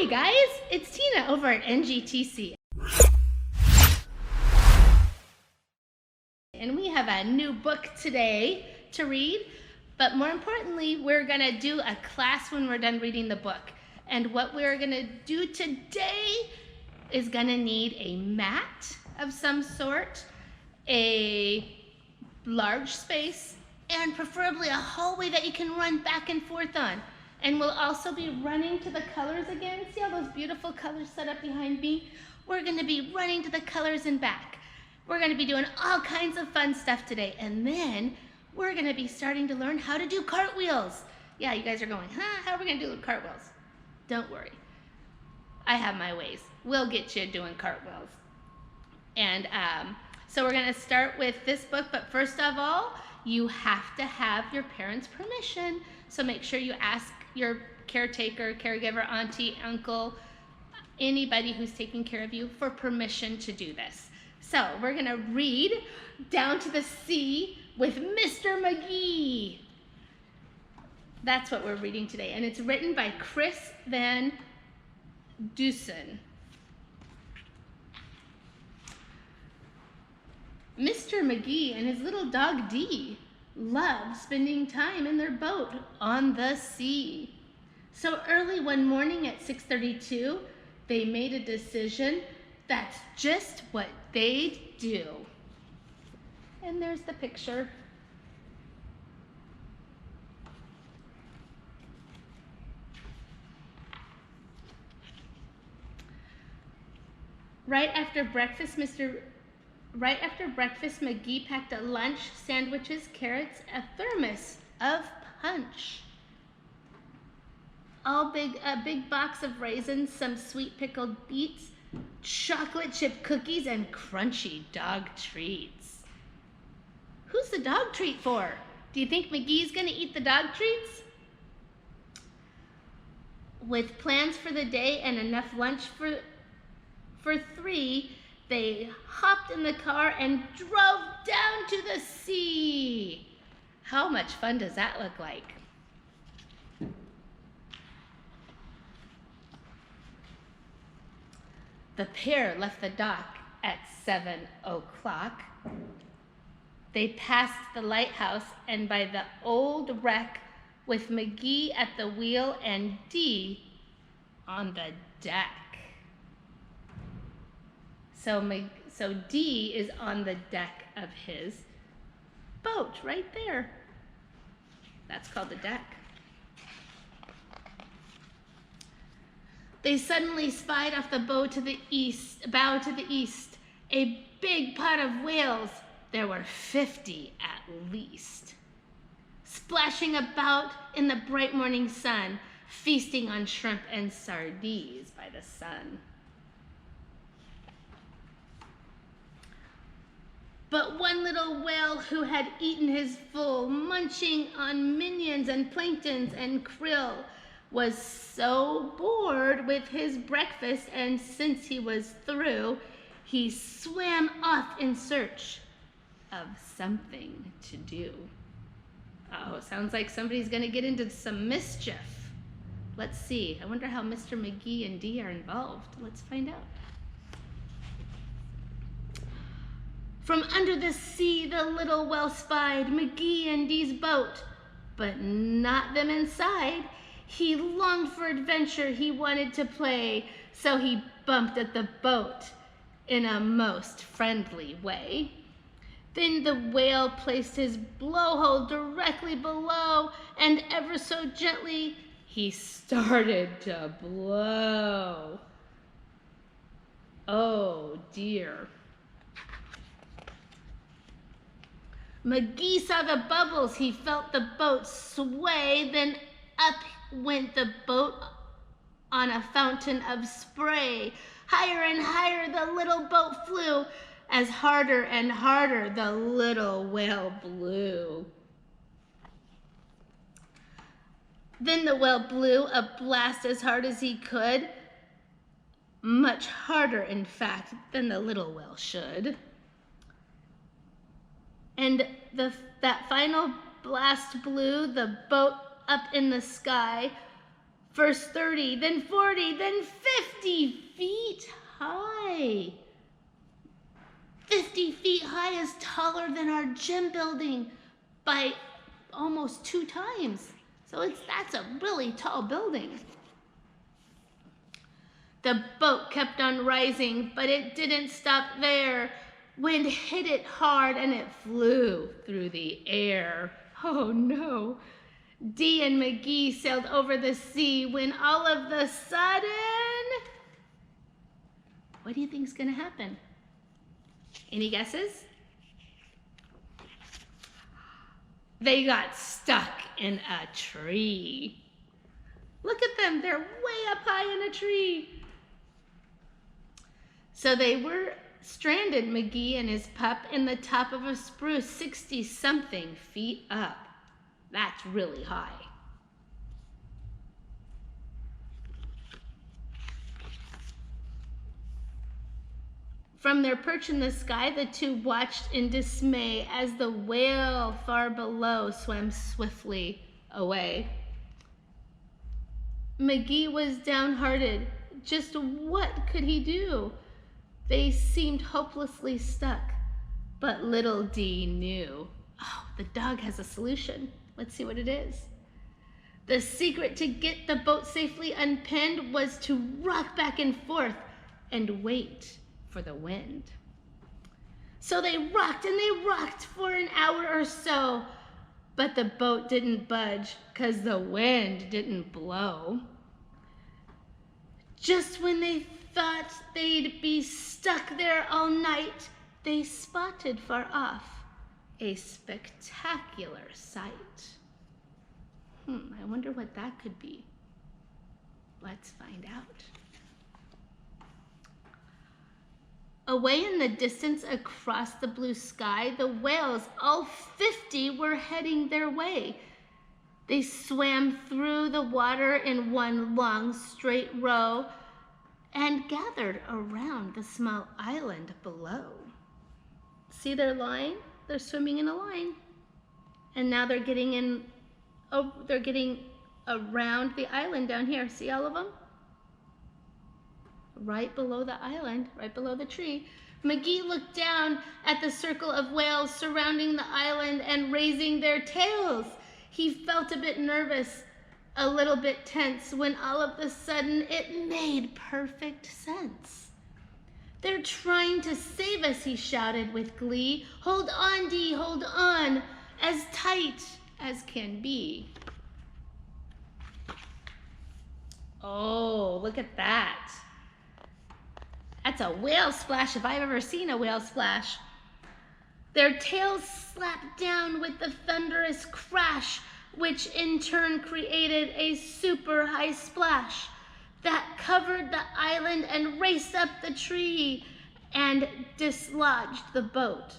Hi guys, it's Tina over at NGTC. And we have a new book today to read, but more importantly, we're gonna do a class when we're done reading the book. And what we're gonna do today is gonna need a mat of some sort, a large space, and preferably a hallway that you can run back and forth on. And we'll also be running to the colors again. See all those beautiful colors set up behind me? We're gonna be running to the colors and back. We're gonna be doing all kinds of fun stuff today. And then we're gonna be starting to learn how to do cartwheels. Yeah, you guys are going, how are we gonna do cartwheels? Don't worry, I have my ways. We'll get you doing cartwheels. And so we're gonna start with this book, but first of all, you have to have your parents' permission. So make sure you ask your caretaker, caregiver, auntie, uncle, anybody who's taking care of you for permission to do this. So we're gonna read Down to the Sea with Mr. McGee. That's what we're reading today, and it's written by Chris Van Dusen. Mr. McGee and his little dog Dee loved spending time in their boat on the sea. So early one morning at 6:32, they made a decision that's just what they'd do. And there's the picture. Right after breakfast, McGee packed a lunch, sandwiches, carrots, a thermos of punch. A big box of raisins, some sweet pickled beets, chocolate chip cookies, and crunchy dog treats. Who's the dog treat for? Do you think McGee's gonna eat the dog treats? With plans for the day and enough lunch for three, they hopped in the car and drove down to the sea. How much fun does that look like? The pair left the dock at 7 o'clock. They passed the lighthouse and by the old wreck with McGee at the wheel and Dee on the deck. So Dee is on the deck of his boat right there. That's called the deck. They suddenly spied off the bow to the east, a big pot of whales. There were 50 at least, splashing about in the bright morning sun, feasting on shrimp and sardines by the sun. But one little whale who had eaten his full, munching on minions and planktons and krill, was so bored with his breakfast, and since he was through, he swam off in search of something to do. Oh, sounds like somebody's gonna get into some mischief. Let's see. I wonder how Mr. McGee and Dee are involved. Let's find out. From under the sea, the little whale spied McGee and Dee's boat, but not them inside. He longed for adventure, he wanted to play, so he bumped at the boat in a most friendly way. Then the whale placed his blowhole directly below, and ever so gently, he started to blow. Oh dear. McGee saw the bubbles, he felt the boat sway, then up went the boat on a fountain of spray. Higher and higher the little boat flew, as harder and harder the little whale blew. Then the whale blew a blast as hard as he could, much harder in fact than the little whale should. And that final blast blew the boat up in the sky, First 30, then 40, then 50 feet high. 50 feet high is taller than our gym building by almost 2 times. So that's a really tall building. The boat kept on rising, but it didn't stop there. Wind hit it hard and it flew through the air. Oh no. Dee and McGee sailed over the sea when all of a sudden, what do you think is going to happen? Any guesses? They got stuck in a tree. Look at them, they're way up high in a tree. So they were stranded, McGee and his pup, in the top of a spruce 60-something feet up. That's really high. From their perch in the sky, the two watched in dismay as the whale far below swam swiftly away. McGee was downhearted. Just what could he do? They seemed hopelessly stuck, but little Dee knew. Oh, the dog has a solution. Let's see what it is. The secret to get the boat safely unpinned was to rock back and forth and wait for the wind. So they rocked and they rocked for an hour or so, but the boat didn't budge because the wind didn't blow. Just when they thought they'd be stuck there all night, they spotted far off a spectacular sight. I wonder what that could be. Let's find out. Away in the distance across the blue sky, the whales, all 50, were heading their way. They swam through the water in one long straight row and gathered around the small island below. See their line? They're swimming in a line. And now they're getting around the island down here. See all of them? Right below the island, right below the tree. McGee looked down at the circle of whales surrounding the island and raising their tails. He felt a bit nervous, a little bit tense, when all of a sudden it made perfect sense. They're trying to save us, he shouted with glee. Hold on, Dee, hold on, as tight as can be. Oh, look at that. That's a whale splash if I've ever seen a whale splash. Their tails slapped down with the thunderous crash, which in turn created a super high splash that covered the island and raced up the tree and dislodged the boat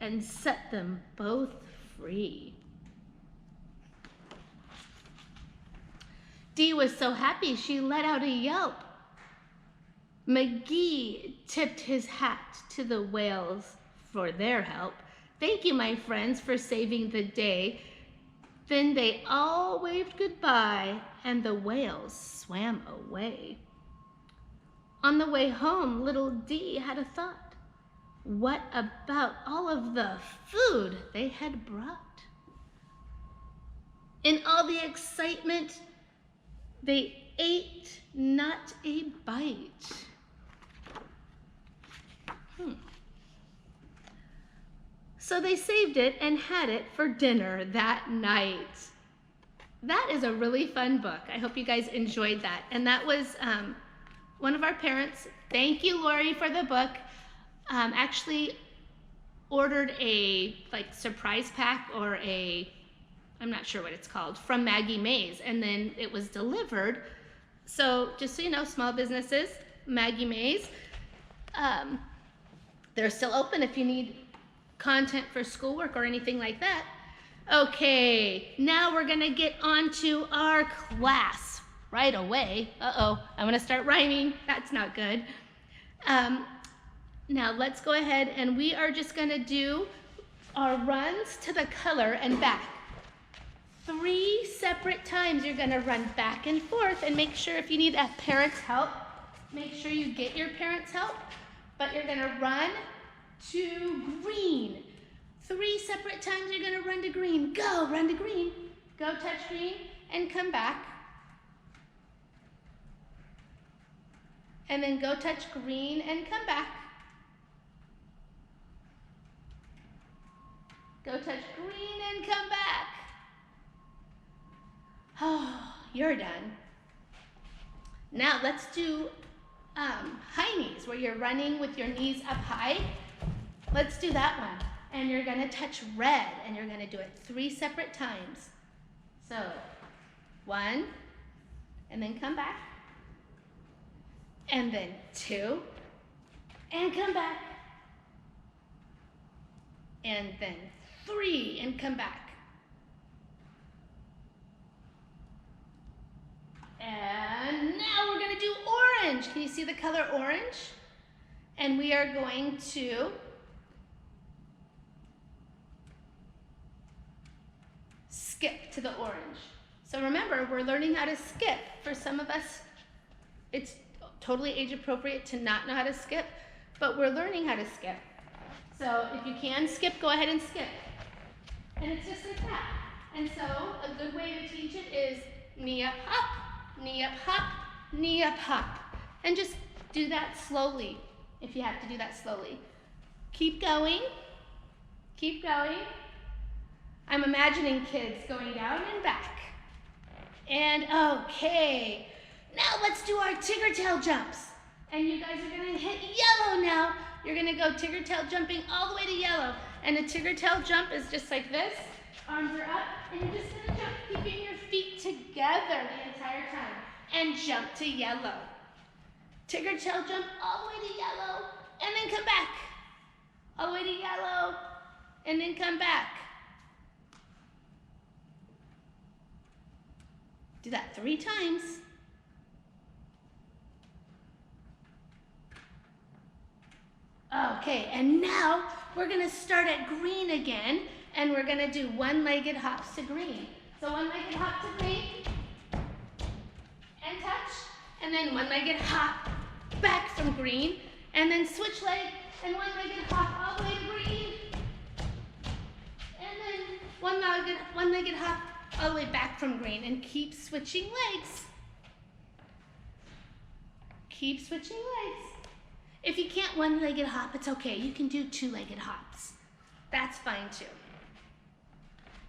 and set them both free. Dee was so happy she let out a yelp. McGee tipped his hat to the whales for their help. Thank you, my friends, for saving the day. Then they all waved goodbye and the whales swam away. On the way home, little Dee had a thought. What about all of the food they had brought? In all the excitement, they ate not a bite. So they saved it and had it for dinner that night. That is a really fun book. I hope you guys enjoyed that. And that was one of our parents. Thank you, Lori, for the book. Actually ordered a surprise pack or I'm not sure what it's called, from Maggie Mays, and then it was delivered. So just so you know, small businesses, Maggie Mays, they're still open if you need content for schoolwork or anything like that. Okay, now we're gonna get on to our class right away. I'm gonna start rhyming. That's not good. Now let's go ahead and we are just gonna do our runs to the color and back. 3 separate times you're gonna run back and forth, and make sure if you need a parent's help, make sure you get your parent's help, but you're gonna run to green. 3 separate times you're gonna run to green. Go, run to green. Go touch green and come back. And then go touch green and come back. Go touch green and come back. Oh, you're done. Now let's do high knees, where you're running with your knees up high. Let's do that one. And you're gonna touch red, and you're gonna do it 3 separate times. So, 1, and then come back. And then 2, and come back. And then 3, and come back. And now we're gonna do orange. Can you see the color orange? And we are going to skip to the orange. So remember, we're learning how to skip. For some of us, it's totally age appropriate to not know how to skip, but we're learning how to skip. So if you can skip, go ahead and skip. And it's just like that. And so a good way to teach it is knee up, hop, knee up, hop, knee up, hop. And just do that slowly if you have to do that slowly. Keep going. Keep going. I'm imagining kids going down and back. And okay. Now let's do our tiger tail jumps. And you guys are gonna hit yellow now. You're gonna go tiger tail jumping all the way to yellow. And a tiger tail jump is just like this. Arms are up, and you're just gonna jump, keeping your feet together the entire time. And jump to yellow. Tiger tail jump all the way to yellow, and then come back. All the way to yellow, and then come back. Do that 3 times. Okay, and now we're gonna start at green again, and we're gonna do one-legged hops to green. So one-legged hop to green, and touch, and then one-legged hop back from green, and then switch leg, and one-legged hop all the way to green, and then one-legged hop all the way back from green, and keep switching legs. Keep switching legs. If you can't one-legged hop, it's okay. You can do 2-legged hops. That's fine too.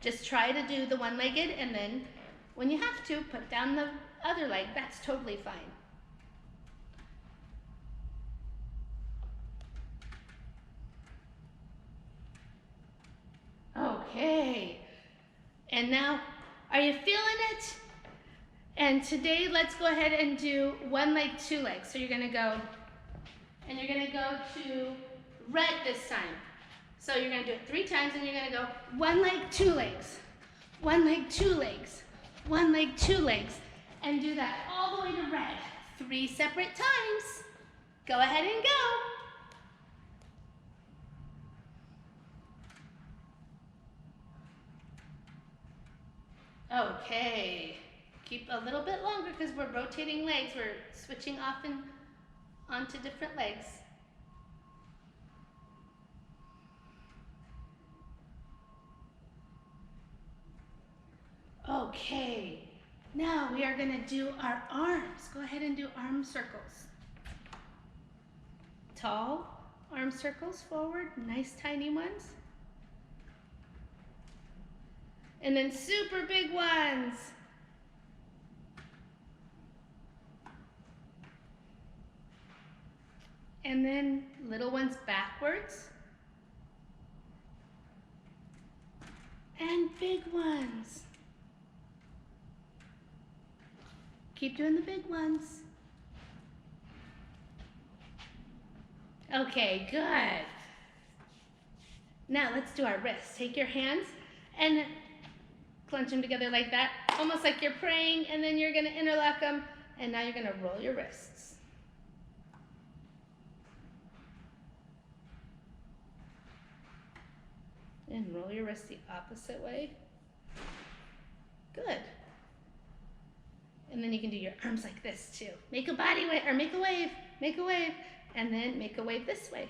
Just try to do the one-legged, and then when you have to, put down the other leg. That's totally fine. Okay. And now, are you feeling it? And today, let's go ahead and do 1 leg, 2 legs. So you're gonna go, and you're gonna go to red this time. So you're gonna do it 3 times, and you're gonna go 1 leg, 2 legs. 1 leg, 2 legs. 1 leg, 2 legs. And do that all the way to red. 3 separate times. Go ahead and go. Okay. Keep a little bit longer because we're rotating legs. We're switching off and onto different legs. Okay, now we are gonna do our arms. Go ahead and do arm circles. Tall arm circles forward, nice tiny ones. And then super big ones. And then little ones backwards. And big ones. Keep doing the big ones. Okay, good. Now let's do our wrists. Take your hands and clench them together like that, almost like you're praying, and then you're gonna interlock them, and now you're gonna roll your wrists. And roll your wrists the opposite way. Good. And then you can do your arms like this too. Make a body wave, or make a wave, and then make a wave this way.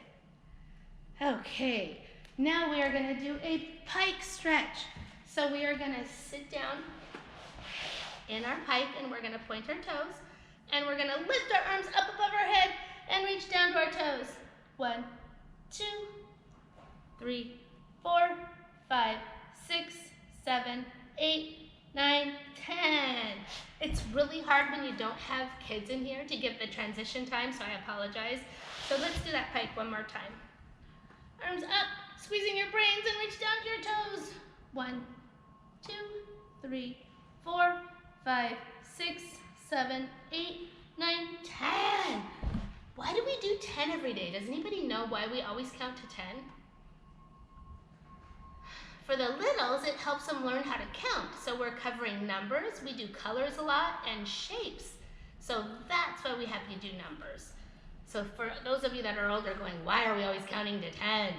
Okay, now we are gonna do a pike stretch. So we are gonna sit down in our pike and we're gonna point our toes and we're gonna lift our arms up above our head and reach down to our toes. 1, 2, 3, 4, 5, 6, 7, 8, 9, 10. It's really hard when you don't have kids in here to give the transition time, so I apologize. So let's do that pike one more time. Arms up, squeezing your brains and reach down to your toes. 1, 2, 3, 4, 5, 6, 7, 8, 9, 10. Why do we do 10 every day? Does anybody know why we always count to 10? For the littles, it helps them learn how to count. So we're covering numbers, we do colors a lot, and shapes. So that's why we have you do numbers. So for those of you that are older going, why are we always counting to 10?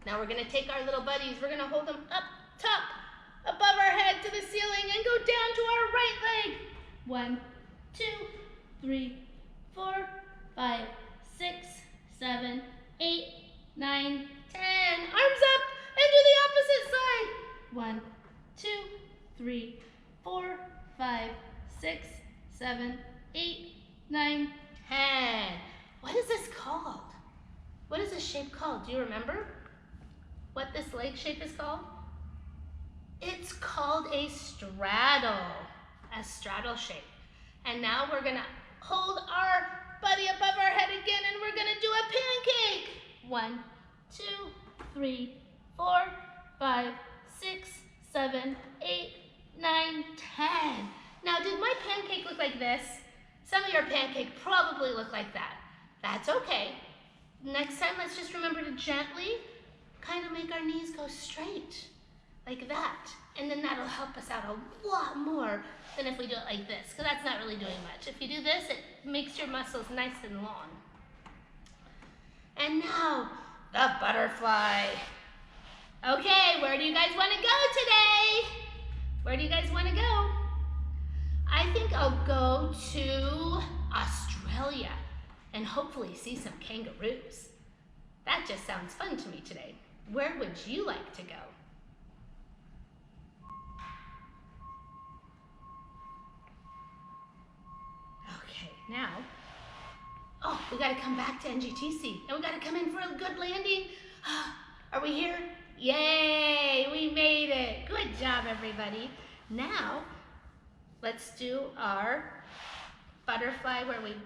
Now we're gonna take our little buddies, we're gonna hold them up top, above our head to the ceiling and go down to our right leg. 1, 2, 3, 4, 5, 6, 7, 8, 9, 10. Arms up and do the opposite side. 1, 2, 3, 4, 5, 6, 7, 8, 9, 10. What is this called? What is this shape called? Do you remember what this leg shape is called? It's called a straddle shape. And now we're gonna hold our buddy above our head again and we're gonna do a pancake. 1, 2, 3, 4, 5, 6, 7, 8, 9, 10. Now, did my pancake look like this? Some of your pancake probably look like that. That's okay. Next time, let's just remember to gently kind of make our knees go straight, like that. And then that'll help us out a lot more than if we do it like this, because that's not really doing much. If you do this, it makes your muscles nice and long. And now, the butterfly. Okay, where do you guys want to go today? Where do you guys want to go? I think I'll go to Australia and hopefully see some kangaroos. That just sounds fun to me today. Where would you like to go? Okay, now, we gotta come back to NGTC and we gotta come in for a good landing. Are we here? Yay, we made it. Good job, everybody. Now, let's do our butterfly where we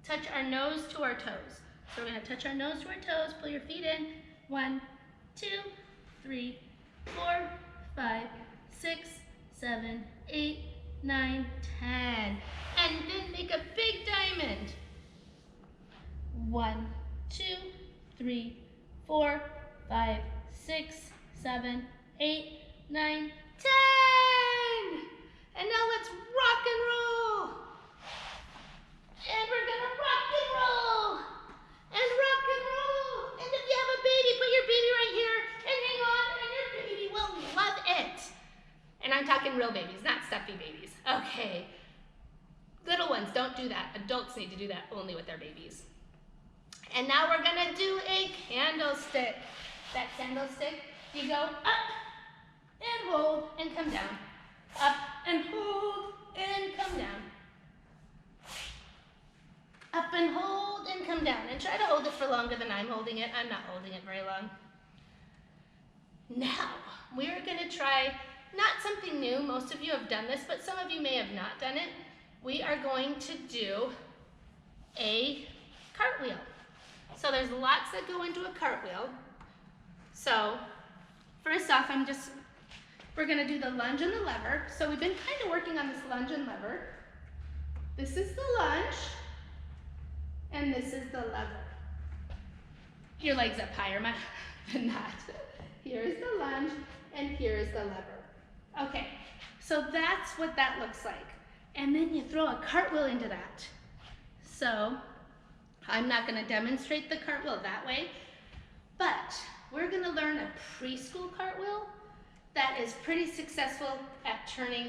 touch our nose to our toes. So we're gonna touch our nose to our toes, pull your feet in. 1, 2, 3, 4, 5, 6, 7, 8, 9, 10. And then make a big diamond. 1, 2, 3, 4, 5, 6, 7, 8, 9, 10. And now let's rock and roll. And we're gonna rock and roll. And rock and roll. And if you have a baby, put your baby right here and hang on, and your baby will love it. And I'm talking real babies, not stuffy babies. Okay. Little ones, don't do that. Adults need to do that only with their babies. And now we're gonna do a candlestick. That candlestick, you go up and hold and come down. Up and hold and come down. Up and hold and come down. And try to hold it for longer than I'm holding it. I'm not holding it very long. Now, we're gonna try not something new. Most of you have done this, but some of you may have not done it. We are going to do a cartwheel. So there's lots that go into a cartwheel. So first off, we're gonna do the lunge and the lever. So we've been kind of working on this lunge and lever. This is the lunge, and this is the lever. Your legs up higher than that. Here is the lunge, and here is the lever. Okay, so that's what that looks like. And then you throw a cartwheel into that. So I'm not gonna demonstrate the cartwheel that way, but we're gonna learn a preschool cartwheel that is pretty successful at turning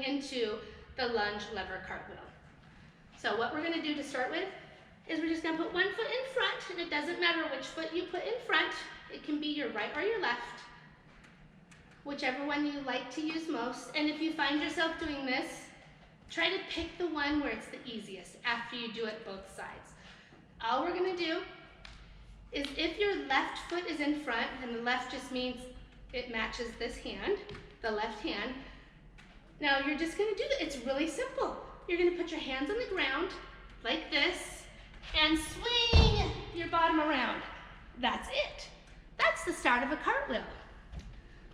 into the lunge lever cartwheel. So what we're gonna do to start with is we're just gonna put one foot in front, and it doesn't matter which foot you put in front. It can be your right or your left, whichever one you like to use most. And if you find yourself doing this, try to pick the one where it's the easiest after you do it both sides. All we're gonna do is if your left foot is in front, and the left just means it matches this hand, the left hand. Now you're just gonna do that. It's really simple. You're gonna put your hands on the ground like this and swing your bottom around. That's it. That's the start of a cartwheel.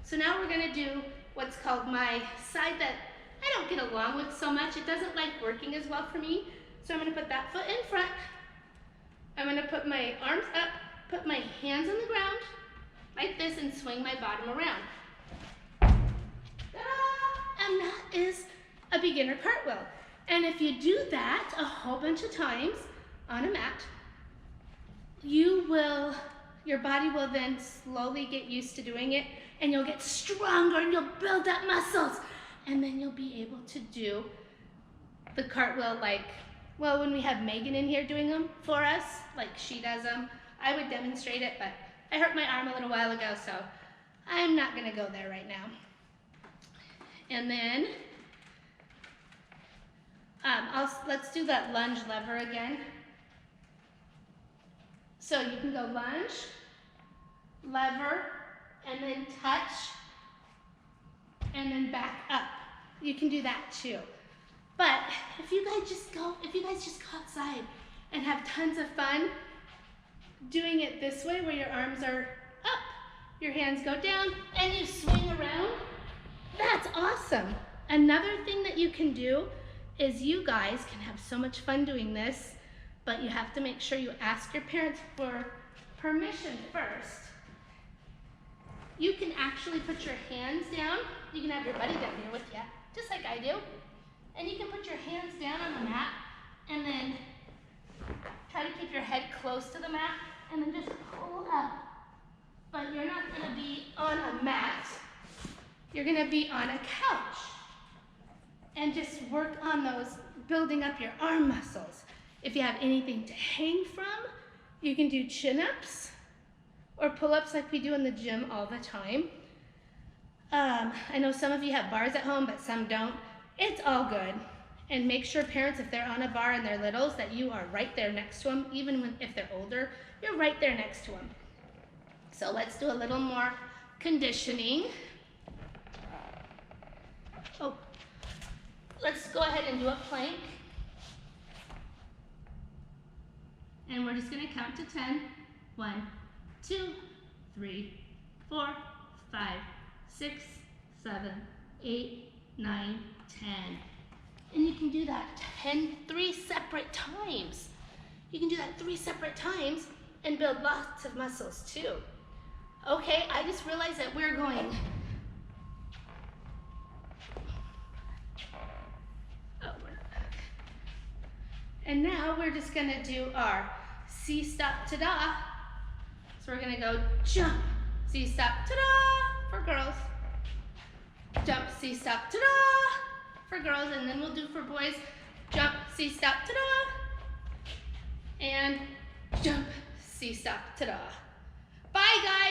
So now we're gonna do what's called my side that I don't get along with so much. It doesn't like working as well for me. So I'm gonna put that foot in front. I'm gonna put my arms up, put my hands on the ground like this, and swing my bottom around. Ta-da! And that is a beginner cartwheel. And if you do that a whole bunch of times on a mat, your body will then slowly get used to doing it, and you'll get stronger and you'll build up muscles. And then you'll be able to do the cartwheel like, well, when we have Megan in here doing them for us, like she does them, I would demonstrate it, but I hurt my arm a little while ago, so I'm not gonna go there right now. And then, let's do that lunge lever again. So you can go lunge, lever, and then touch, and then back up. You can do that too. But if you guys just go outside and have tons of fun doing it this way, where your arms are up, your hands go down, and you swing around, that's awesome. Another thing that you can do is you guys can have so much fun doing this, but you have to make sure you ask your parents for permission first. You can actually put your hands down. You can have your buddy down here with you, just like I do. And you can put your hands down on the mat, and then try to keep your head close to the mat, and then just pull up. But you're not gonna be on a mat. You're gonna be on a couch. And just work on those, building up your arm muscles. If you have anything to hang from, you can do chin-ups or pull-ups like we do in the gym all the time. I know some of you have bars at home, but some don't. It's all good. And make sure parents, if they're on a bar and they're littles, that you are right there next to them. Even if they're older, you're right there next to them. So let's do a little more conditioning. Oh, let's go ahead and do a plank. And we're just gonna count to 10. 1, 2, 3, 4, 5, 6, 7, 8, 9, 10. And you can do that 3 separate times. You can do that 3 separate times and build lots of muscles too. Okay, I just realized that we're going. Oh, we're not back. And now we're just gonna do our see, stop, ta-da. So we're gonna go jump, see, stop, ta-da for girls. Jump, see, stop, ta-da for girls, and then we'll do for boys, jump, see, stop, ta-da, and jump, see, stop, ta-da. Bye, guys.